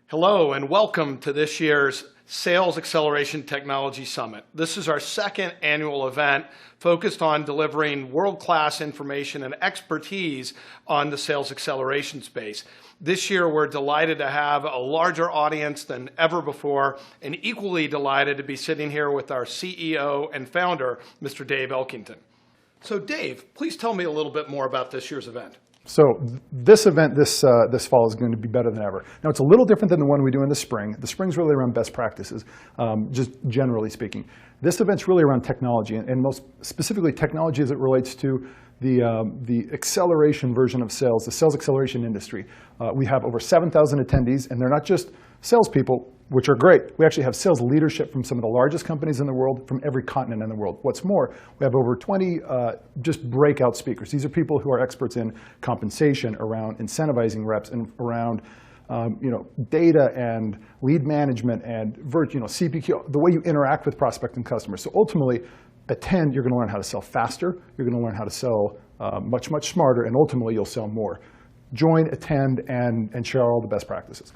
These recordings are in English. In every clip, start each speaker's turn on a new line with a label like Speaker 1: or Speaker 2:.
Speaker 1: Hello and welcome to this year's Sales Acceleration Technology Summit. This is our second annual event focused on delivering world-class information and expertise on the sales acceleration space. This year we're delighted to have a larger audience than ever before and equally delighted to be sitting here with our CEO and founder, Mr. Dave Elkington. So Dave, please tell me a little bit more about this year's event.
Speaker 2: So this event this fall is going to be better than ever. Now it's a little different than the one we do in the spring. The spring's really around best practices, just generally speaking. This event's really around technology, and most specifically technology as it relates to the acceleration version of sales, the sales acceleration industry. We have over 7,000 attendees, and they're not just salespeople, which are great. We actually have sales leadership from some of the largest companies in the world, from every continent in the world. What's more, we have over 20 just breakout speakers. These are people who are experts in compensation, around incentivizing reps, and around data and lead management and CPQ, the way you interact with prospect and customers. So ultimately, attend, you're going to learn how to sell faster, you're going to learn how to sell much, much smarter, and ultimately you'll sell more. Join, attend, and share all the best practices.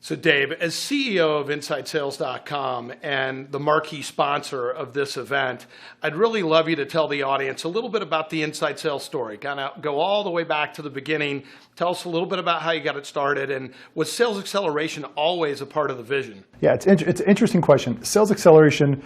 Speaker 1: So Dave, as CEO of InsideSales.com and the marquee sponsor of this event, I'd really love you to tell the audience a little bit about the Inside Sales story. Kind of go all the way back to the beginning. Tell us a little bit about how you got it started, and was sales acceleration always a part of the vision?
Speaker 2: Yeah, it's an interesting question. Sales acceleration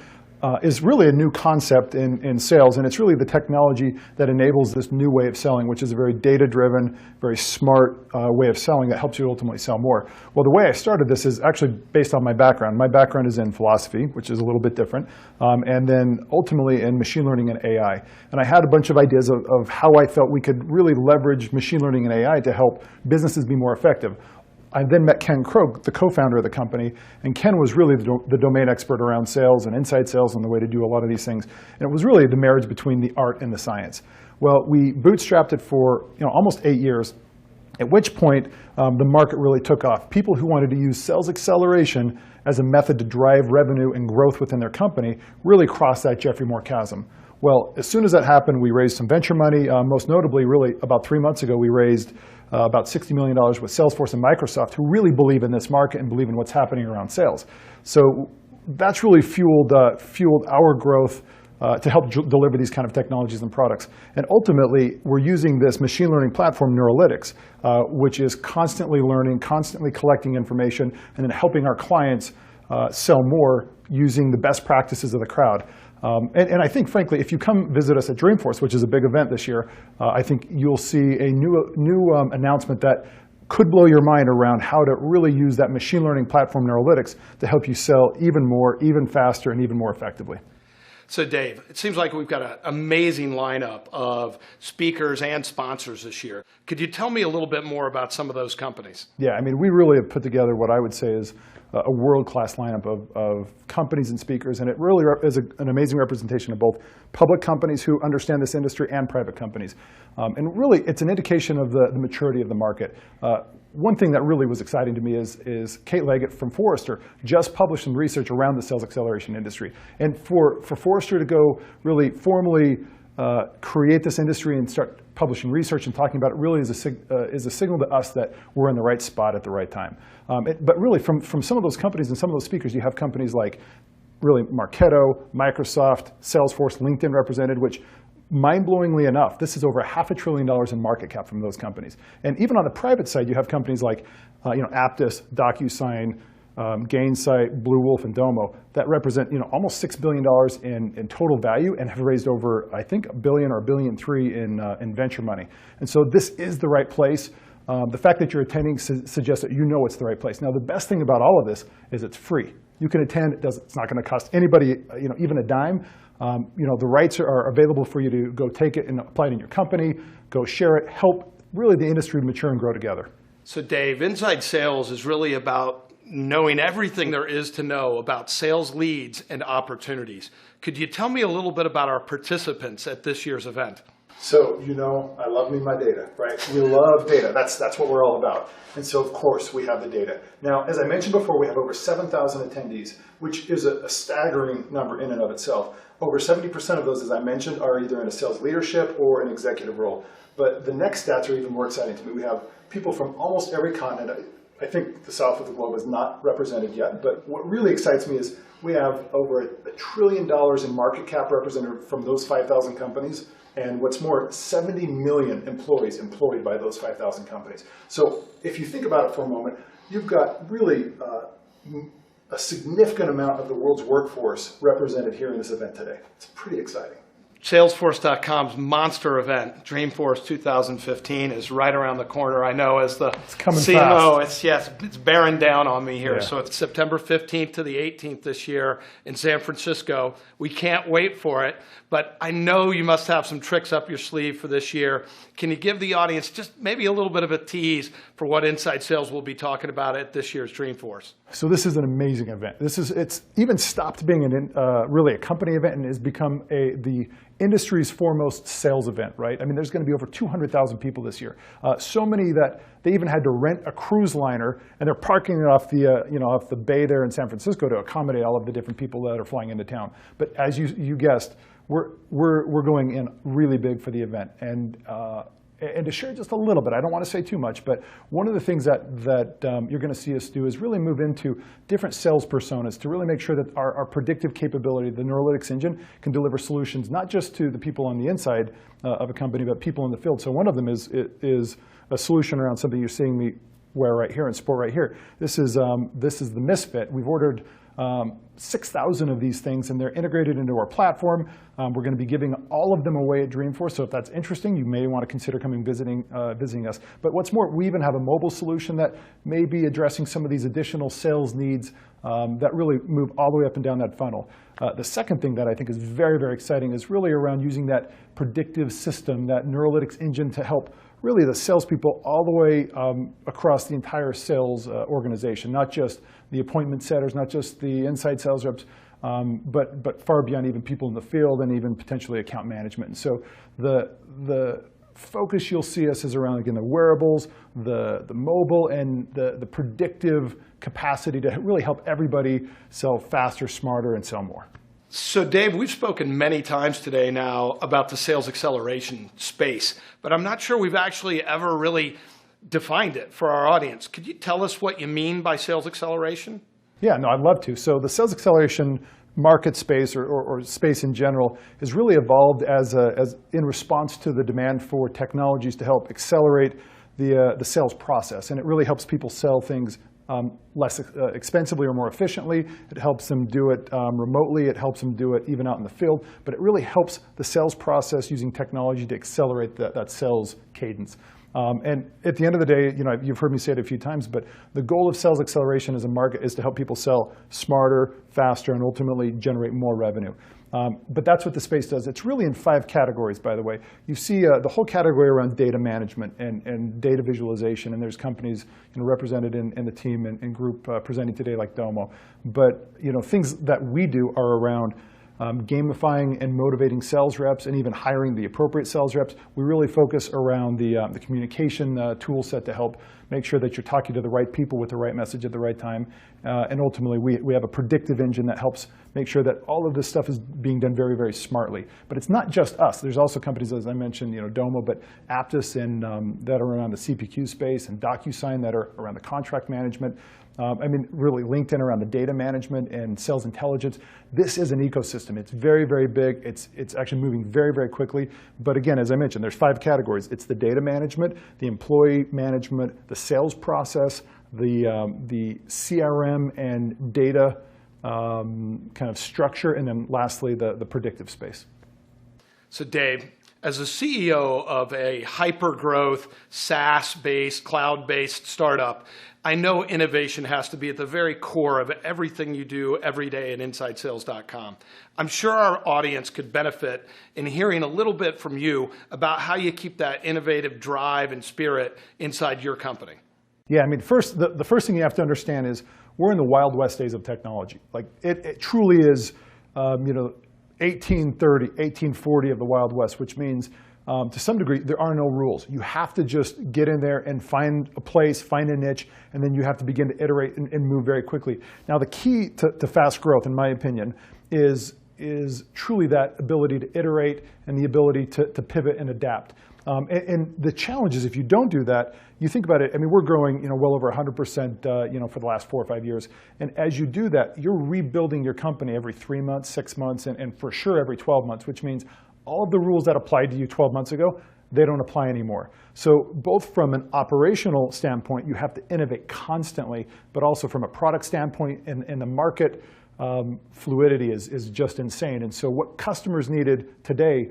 Speaker 2: is really a new concept in sales, and it's really the technology that enables this new way of selling, which is a very data-driven, very smart way of selling that helps you ultimately sell more. Well, the way I started this is actually based on my background. My background is in philosophy, which is a little bit different, and then ultimately in machine learning and AI. And I had a bunch of ideas of how I felt we could really leverage machine learning and AI to help businesses be more effective. I then met Ken Krogh, the co-founder of the company, and Ken was really the domain expert around sales and inside sales and the way to do a lot of these things. And it was really the marriage between the art and the science. Well, we bootstrapped it for almost 8 years, at which point the market really took off. People who wanted to use sales acceleration as a method to drive revenue and growth within their company really crossed that Jeffrey Moore chasm. Well, as soon as that happened, we raised some venture money. Most notably, really about 3 months ago, we raised about $60 million with Salesforce and Microsoft, who really believe in this market and believe in what's happening around sales. So that's really fueled our growth to help deliver these kind of technologies and products. And ultimately, we're using this machine learning platform, Neurolytics, which is constantly learning, constantly collecting information, and then helping our clients sell more using the best practices of the crowd. And I think, frankly, if you come visit us at Dreamforce, which is a big event this year, I think you'll see a new announcement that could blow your mind around how to really use that machine learning platform, Neurolytics, to help you sell even more, even faster, and even more effectively.
Speaker 1: So Dave, it seems like we've got an amazing lineup of speakers and sponsors this year. Could you tell me a little bit more about some of those companies?
Speaker 2: Yeah, I mean, we really have put together what I would say is a world-class lineup of companies and speakers, and it really is an amazing representation of both public companies who understand this industry and private companies. And really, it's an indication of the maturity of the market. One thing that really was exciting to me is Kate Leggett from Forrester just published some research around the sales acceleration industry. And for Forrester to go really formally create this industry and start publishing research and talking about it really is a signal to us that we're in the right spot at the right time. But really, from some of those companies and some of those speakers, you have companies like really Marketo, Microsoft, Salesforce, LinkedIn represented, which mind-blowingly enough, this is over $500 billion in market cap from those companies. And even on the private side, you have companies like Aptus, DocuSign, Gainsight, Blue Wolf, and Domo that represent almost $6 billion in total value and have raised over, I think, $1 billion or $1.3 billion in venture money. And so this is the right place. The fact that you're attending suggests that you know it's the right place. Now, the best thing about all of this is it's free. You can attend. It's not going to cost anybody even a dime. The rights are available for you to go take it and apply it in your company, go share it, help really the industry mature and grow together.
Speaker 1: So Dave, Inside Sales is really about knowing everything there is to know about sales leads and opportunities. Could you tell me a little bit about our participants at this year's event?
Speaker 2: So, I love me my data, right? We love data. That's what we're all about. And so, of course, we have the data. Now, as I mentioned before, we have over 7,000 attendees, which is a staggering number in and of itself. Over 70% of those, as I mentioned, are either in a sales leadership or an executive role. But the next stats are even more exciting to me. We have people from almost every continent. I think the south of the globe is not represented yet, but what really excites me is we have over $1 trillion in market cap represented from those 5,000 companies, and what's more, 70 million employees employed by those 5,000 companies. So if you think about it for a moment, you've got really a significant amount of the world's workforce represented here in this event today. It's pretty exciting.
Speaker 1: Salesforce.com's monster event, Dreamforce 2015, is right around the corner. I know as the CMO, it's bearing down on me here. Yeah. So it's September 15th to the 18th this year in San Francisco. We can't wait for it, but I know you must have some tricks up your sleeve for this year. Can you give the audience just maybe a little bit of a tease for what Inside Sales will be talking about at this year's Dreamforce?
Speaker 2: So this is an amazing event. It's even stopped being really a company event and has become the industry's foremost sales event, right? I mean, there's going to be over 200,000 people this year. So many that they even had to rent a cruise liner, and they're parking it off the bay there in San Francisco to accommodate all of the different people that are flying into town. But as you guessed, we're going in really big for the event. And to share just a little bit, I don't want to say too much, but one of the things that you're going to see us do is really move into different sales personas to really make sure that our predictive capability, the Neurolytics engine, can deliver solutions not just to the people on the inside of a company, but people in the field. So one of them is a solution around something you're seeing me wear right here and sport right here. This is the Misfit. We've ordered 6,000 of these things, and they're integrated into our platform. We're going to be giving all of them away at Dreamforce, so if that's interesting, you may want to consider coming visiting us. But what's more, we even have a mobile solution that may be addressing some of these additional sales needs that really move all the way up and down that funnel. The second thing that I think is very, very exciting is really around using that predictive system, that Neurolytics engine, to help really the salespeople all the way across the entire sales organization, not just the appointment setters, not just the inside sales reps, but far beyond even people in the field and even potentially account management. And so the focus you'll see us is around, again, the wearables, the mobile, and the predictive capacity to really help everybody sell faster, smarter, and sell more.
Speaker 1: So Dave, we've spoken many times today now about the sales acceleration space, but I'm not sure we've actually ever really defined it for our audience. Could you tell us what you mean by sales acceleration?
Speaker 2: Yeah, no, I'd love to. So the sales acceleration market space or space in general has really evolved as in response to the demand for technologies to help accelerate the sales process. And it really helps people sell things less expensively or more efficiently. It helps them do it remotely. It helps them do it even out in the field. But it really helps the sales process using technology to accelerate that sales cadence. And at the end of the day, you've heard me say it a few times, but the goal of sales acceleration as a market is to help people sell smarter, faster, and ultimately generate more revenue. But that's what the space does. It's really in 5 categories, by the way. You see the whole category around data management and data visualization, and there's companies represented in the team and group presenting today like Domo. But things that we do are around gamifying and motivating sales reps and even hiring the appropriate sales reps. We really focus around the communication tool set to help make sure that you're talking to the right people with the right message at the right time. And ultimately, we have a predictive engine that helps make sure that all of this stuff is being done very, very smartly. But it's not just us. There's also companies, as I mentioned, Domo, but Aptus and that are around the CPQ space, and DocuSign that are around the contract management. Really LinkedIn around the data management and sales intelligence. This is an ecosystem. It's very, very big. It's actually moving very, very quickly. But again, as I mentioned, there's 5 categories. It's the data management, the employee management, the sales process, the CRM and data kind of structure, and then lastly, the predictive space.
Speaker 1: So Dave, as a CEO of a hyper-growth, SaaS-based, cloud-based startup, I know innovation has to be at the very core of everything you do every day at InsideSales.com. I'm sure our audience could benefit in hearing a little bit from you about how you keep that innovative drive and spirit inside your company.
Speaker 2: Yeah, the first thing you have to understand is we're in the Wild West days of technology. Like it truly is, 1830, 1840 of the Wild West, which means to some degree, there are no rules. You have to just get in there and find a place, find a niche, and then you have to begin to iterate and move very quickly. Now, the key to fast growth, in my opinion, is truly that ability to iterate and the ability to pivot and adapt. And the challenge is if you don't do that, you think about it, I mean, we're growing well over 100% for the last 4 or 5 years. And as you do that, you're rebuilding your company every 3 months, 6 months, and for sure every 12 months, which means all of the rules that applied to you 12 months ago, they don't apply anymore. So both from an operational standpoint, you have to innovate constantly, but also from a product standpoint and the market fluidity is just insane. And so what customers needed today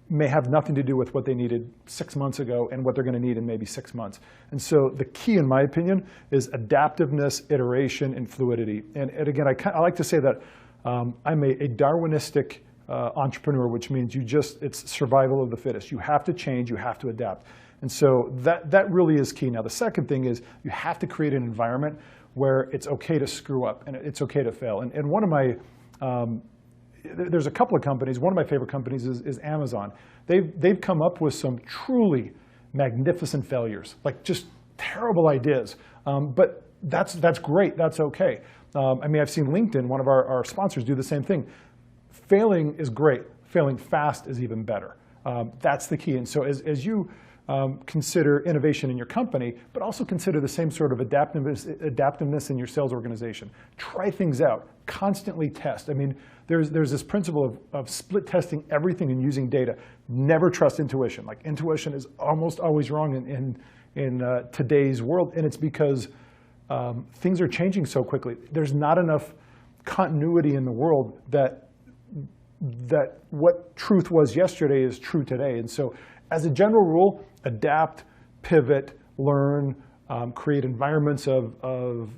Speaker 2: may have nothing to do with what they needed 6 months ago and what they're going to need in maybe 6 months. And so the key, in my opinion, is adaptiveness, iteration, and fluidity. And again, I like to say that I'm a Darwinistic entrepreneur, which means it's survival of the fittest. You have to change, you have to adapt. And so that really is key. Now, the second thing is you have to create an environment where it's okay to screw up and it's okay to fail. And one of my there's a couple of companies. One of my favorite companies is Amazon. They've come up with some truly magnificent failures, like just terrible ideas. But that's great. That's okay. I mean, I've seen LinkedIn, one of our sponsors, do the same thing. Failing is great. Failing fast is even better. That's the key. And so as you consider innovation in your company, but also consider the same sort of adaptiveness in your sales organization. Try things out. Constantly test. I mean, there's this principle of split testing everything and using data. Never trust intuition. Like, intuition is almost always wrong in today's world, and it's because things are changing so quickly. There's not enough continuity in the world that what truth was yesterday is true today. And so, as a general rule, adapt, pivot, learn, create environments of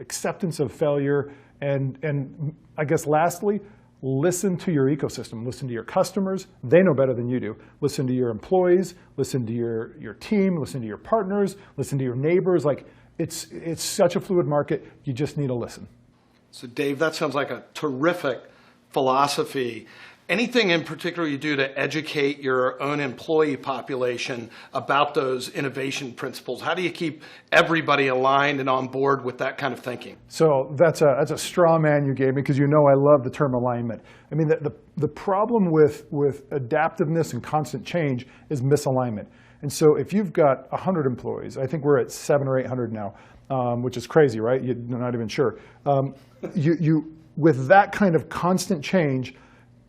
Speaker 2: acceptance of failure, and I guess lastly, listen to your ecosystem. Listen to your customers. They know better than you do. Listen to your employees. Listen to your team. Listen to your partners. Listen to your neighbors. Like, it's such a fluid market. You just need to listen.
Speaker 1: So Dave, that sounds like a terrific philosophy. Anything in particular you do to educate your own employee population about those innovation principles? How do you keep everybody aligned and on board with that kind of thinking?
Speaker 2: So that's a straw man you gave me, because I love the term alignment. I mean, the problem with adaptiveness and constant change is misalignment. And so if you've got 100 employees, I think we're at 700 or 800 now, which is crazy, right? You're not even sure. With that kind of constant change,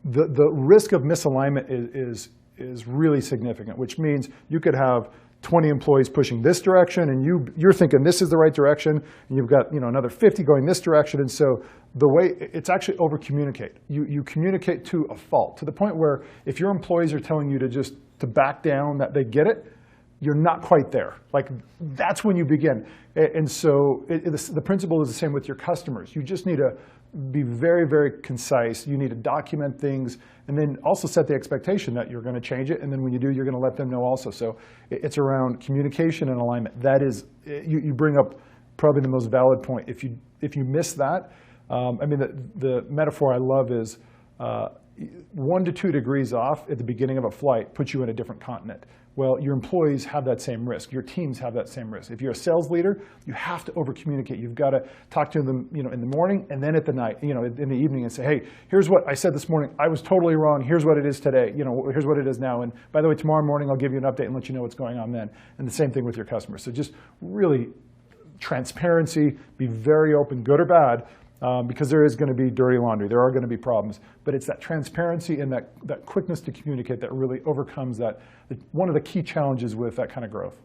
Speaker 2: the risk of misalignment is really significant, which means you could have 20 employees pushing this direction, and you're thinking this is the right direction, and you've got another 50 going this direction. And so the way it's actually over communicate. You communicate to a fault, to the point where if your employees are telling you to back down, that they get it, you're not quite there. Like, that's when you begin. And so the principle is the same with your customers. You just need to be very, very concise. You need to document things, and then also set the expectation that you're going to change it. And then when you do, you're going to let them know also. So it's around communication and alignment. That is, you bring up probably the most valid point. If you miss that, I mean, the metaphor I love is 1 to 2 degrees off at the beginning of a flight puts you in a different continent. Well, your employees have that same risk. Your teams have that same risk. If you're a sales leader, you have to over-communicate. You've got to talk to them, in the morning and then at the night, in the evening, and say, hey, here's what I said this morning. I was totally wrong. Here's what it is today. Here's what it is now. And by the way, tomorrow morning, I'll give you an update and let you know what's going on then. And the same thing with your customers. So just really transparency, be very open, good or bad, because there is going to be dirty laundry. There are going to be problems. But it's that transparency and that quickness to communicate that really overcomes one of the key challenges with that kind of growth.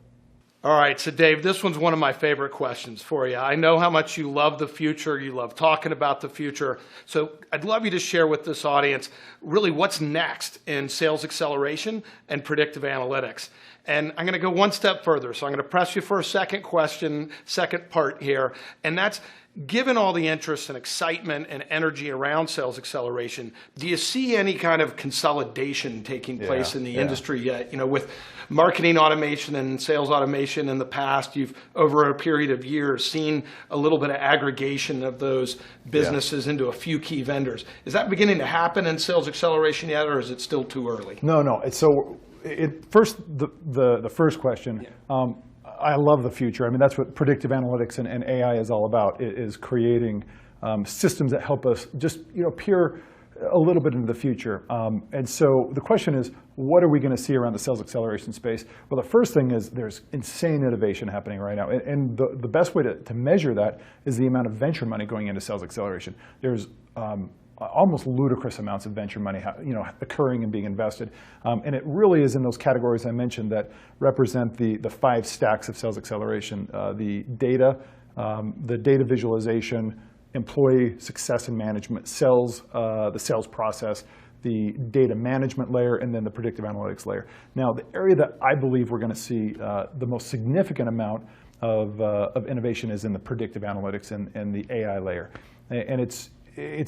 Speaker 1: All right, so Dave, this one's one of my favorite questions for you. I know how much you love the future. You love talking about the future. So I'd love you to share with this audience really what's next in sales acceleration and predictive analytics. And I'm going to go one step further. So I'm going to press you for a second part here. And that's, given all the interest and excitement and energy around sales acceleration, do you see any kind of consolidation taking place in the industry yet? With marketing automation and sales automation in the past, you've, over a period of years, seen a little bit of aggregation of those businesses into a few key vendors. Is that beginning to happen in sales acceleration yet, or is it still too early?
Speaker 2: No. The first question. Yeah. I love the future. I mean, that's what predictive analytics and AI is all about, is creating systems that help us just, a little bit into the future. And so the question is, what are we going to see around the sales acceleration space? Well, the first thing is there's insane innovation happening right now. And the best way to measure that is the amount of venture money going into sales acceleration. There's almost ludicrous amounts of venture money occurring and being invested. And it really is in those categories I mentioned that represent the 5 stacks of sales acceleration. The data visualization, employee success and management, the sales process, the data management layer, and then the predictive analytics layer. Now, the area that I believe we're going to see the most significant amount of innovation is in the predictive analytics and the AI layer. And it's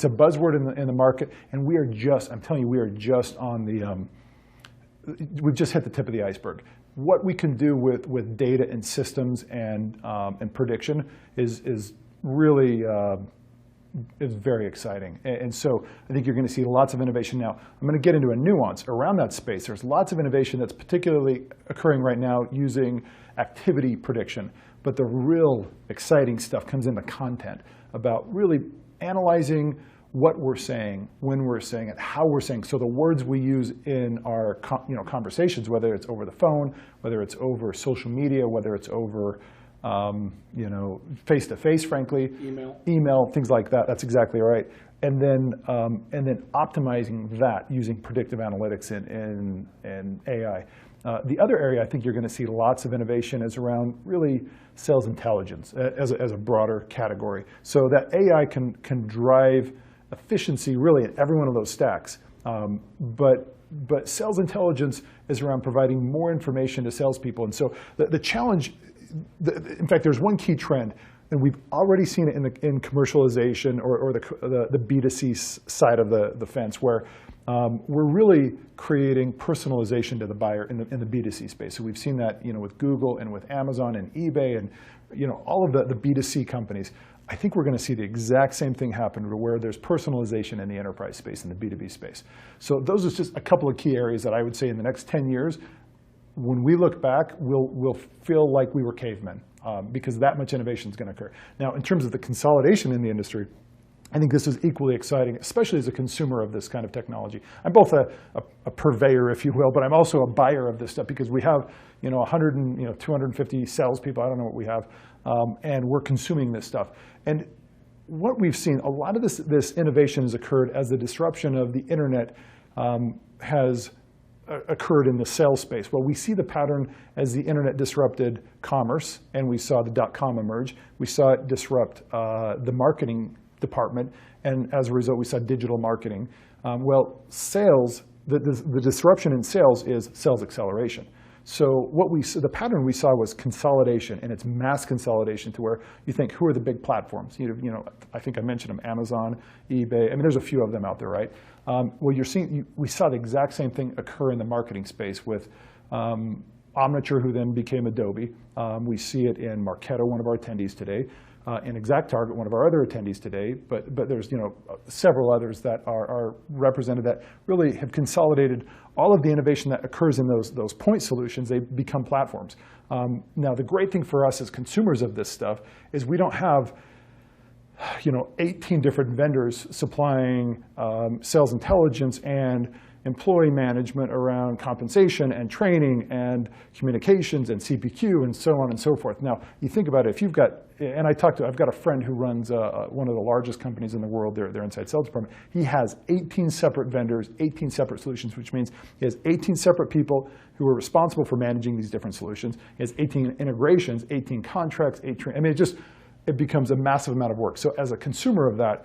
Speaker 2: a buzzword in the market, and I'm telling you, we are just on we've just hit the tip of the iceberg. What we can do with data and systems and prediction is really is very exciting. And so I think you're going to see lots of innovation now. I'm going to get into a nuance around that space. There's lots of innovation that's particularly occurring right now using activity prediction. But the real exciting stuff comes in the content about really analyzing what we're saying, when we're saying it, how we're saying. So the words we use in our conversations, whether it's over the phone, whether it's over social media, whether it's over face-to-face, frankly, email, things like that. That's exactly right. And then optimizing that using predictive analytics and AI. The other area I think you're going to see lots of innovation is around really sales intelligence as a broader category. So that AI can drive efficiency really in every one of those stacks. But sales intelligence is around providing more information to salespeople. And so the challenge, in fact, there's one key trend, and we've already seen it in commercialization or the B2C side of the fence, where we're really creating personalization to the buyer in the B2C space. So we've seen that with Google and with Amazon and eBay and all of the B2C companies. I think we're going to see the exact same thing happen where there's personalization in the enterprise space and the B2B space. So those are just a couple of key areas that I would say in the next 10 years, when we look back, we'll feel like we were cavemen because that much innovation is going to occur. Now, in terms of the consolidation in the industry, I think this is equally exciting, especially as a consumer of this kind of technology. I'm both a purveyor, if you will, but I'm also a buyer of this stuff because we have 100 and 250 salespeople. I don't know what we have, and we're consuming this stuff. And what we've seen, a lot of this innovation has occurred as the disruption of the internet has occurred in the sales space. Well, we see the pattern as the internet disrupted commerce, and we saw the .com emerge. We saw it disrupt the marketing department, and as a result, we saw digital marketing. Well, sales, the disruption in sales is sales acceleration. So the pattern we saw was consolidation, and it's mass consolidation to where you think, who are the big platforms? I think I mentioned them, Amazon, eBay. I mean, there's a few of them out there, right? Well, we saw the exact same thing occur in the marketing space with Omniture, who then became Adobe. We see it in Marketo, one of our attendees today, in ExactTarget, one of our other attendees today. But there's several others that are represented that really have consolidated all of the innovation that occurs in those point solutions. They become platforms. Now, the great thing for us as consumers of this stuff is we don't have 18 different vendors supplying sales intelligence and employee management around compensation and training and communications and CPQ and so on and so forth. Now, you think about it, if you've got, and I've got a friend who runs one of the largest companies in the world, their inside sales department. He has 18 separate vendors, 18 separate solutions, which means he has 18 separate people who are responsible for managing these different solutions. He has 18 integrations, 18 contracts, it becomes a massive amount of work. So as a consumer of that,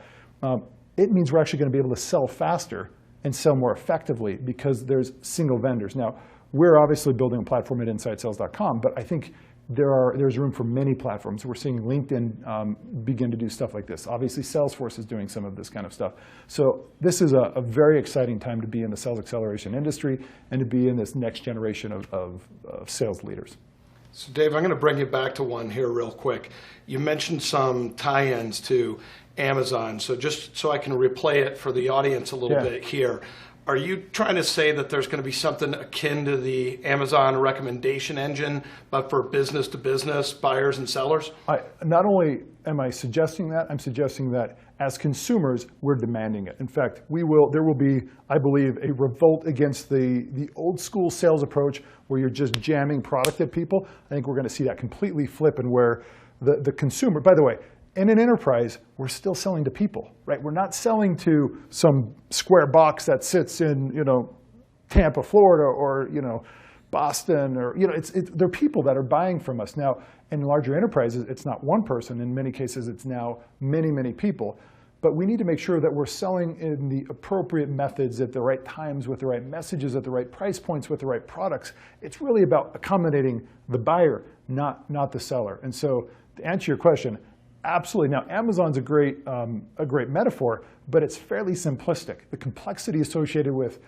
Speaker 2: it means we're actually going to be able to sell faster and sell more effectively because there's single vendors. Now, we're obviously building a platform at InsideSales.com, but I think there's room for many platforms. We're seeing LinkedIn begin to do stuff like this. Obviously, Salesforce is doing some of this kind of stuff. So this is a very exciting time to be in the sales acceleration industry and to be in this next generation of sales leaders.
Speaker 1: So Dave, I'm going to bring you back to one here real quick. You mentioned some tie-ins to Amazon. So just so I can replay it for the audience a little bit here, are you trying to say that there's going to be something akin to the Amazon recommendation engine, but for business to business, buyers and sellers?
Speaker 2: Not only am I suggesting that, I'm suggesting that As consumers, we're demanding it. In fact, there will be, I believe, a revolt against the old school sales approach where you're just jamming product at people. I think we're going to see that completely flip, and where the consumer, by the way, in an enterprise, we're still selling to people, right? We're not selling to some square box that sits in, Tampa, Florida, or, Boston, or, they're people that are buying from us. Now, in larger enterprises, it's not one person. In many cases, it's now many, many people. But we need to make sure that we're selling in the appropriate methods at the right times, with the right messages, at the right price points, with the right products. It's really about accommodating the buyer, not the seller. And so, to answer your question, absolutely. Now, Amazon's a great metaphor, but it's fairly simplistic. The complexity associated with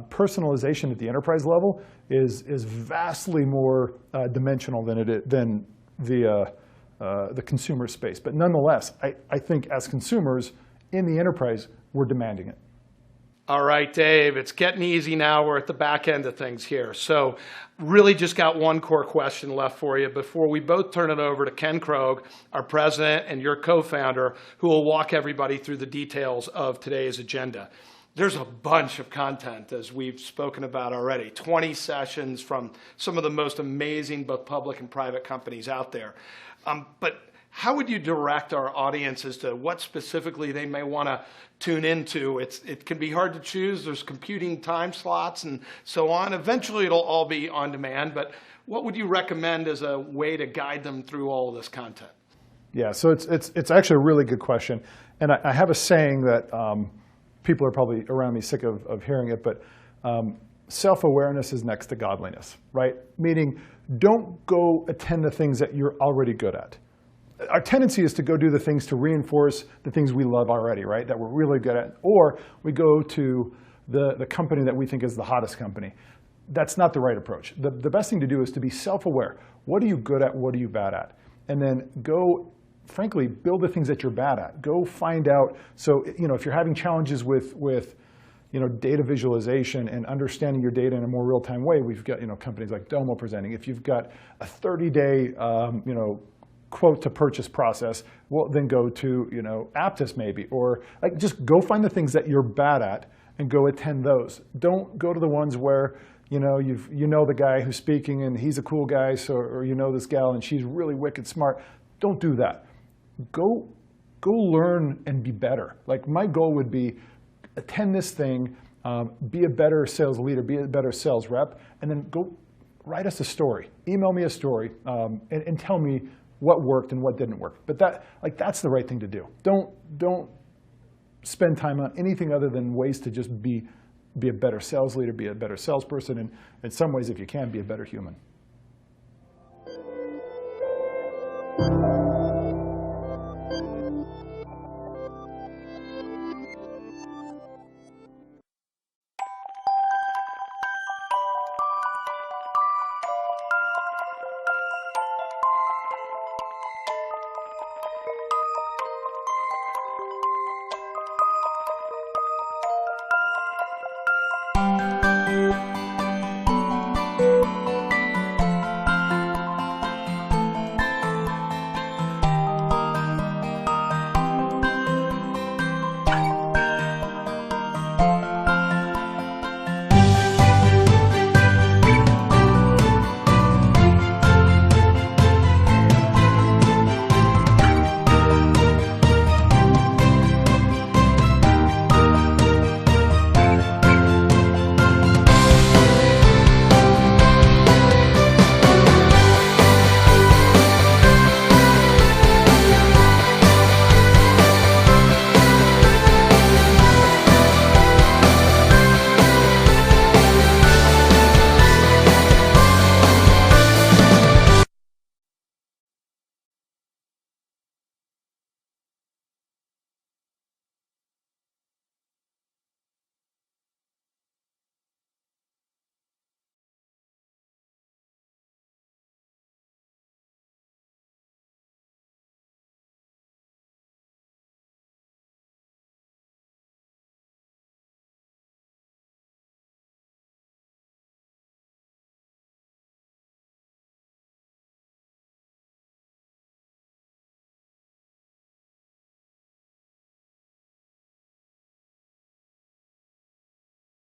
Speaker 2: personalization at the enterprise level is vastly more dimensional than the consumer space. But nonetheless, I think as consumers in the enterprise, we're demanding it.
Speaker 1: All right, Dave, it's getting easy now. We're at the back end of things here. So really just got one core question left for you before we both turn it over to Ken Krogh, our president and your co-founder, who will walk everybody through the details of today's agenda. There's a bunch of content, as we've spoken about already, 20 sessions from some of the most amazing both public and private companies out there. But how would you direct our audience as to what specifically they may want to tune into? It can be hard to choose. There's computing time slots and so on. Eventually, it'll all be on demand. But what would you recommend as a way to guide them through all of this content?
Speaker 2: Yeah, so it's actually a really good question. And I have a saying that people are probably around me sick of hearing it, but self-awareness is next to godliness, right? Meaning, don't go attend the things that you're already good at. Our tendency is to go do the things to reinforce the things we love already, right? That we're really good at. Or we go to the company that we think is the hottest company. That's not the right approach. The best thing to do is to be self-aware. What are you good at? What are you bad at? And then go, frankly, build the things that you're bad at. Go find out. So, if you're having challenges with data visualization and understanding your data in a more real-time way, we've got, companies like Domo presenting. If you've got a 30-day, quote to purchase process, well, then go to, Aptus maybe, or just go find the things that you're bad at and go attend those. Don't go to the ones where, the guy who's speaking and he's a cool guy, or this gal and she's really wicked smart. Don't do that. Go learn and be better. Like, my goal would be attend this thing, be a better sales leader, be a better sales rep, and then go write us a story. Email me a story and tell me what worked and what didn't work. But that's the right thing to do. Don't spend time on anything other than ways to just be a better sales leader, be a better salesperson, and in some ways, if you can, be a better human.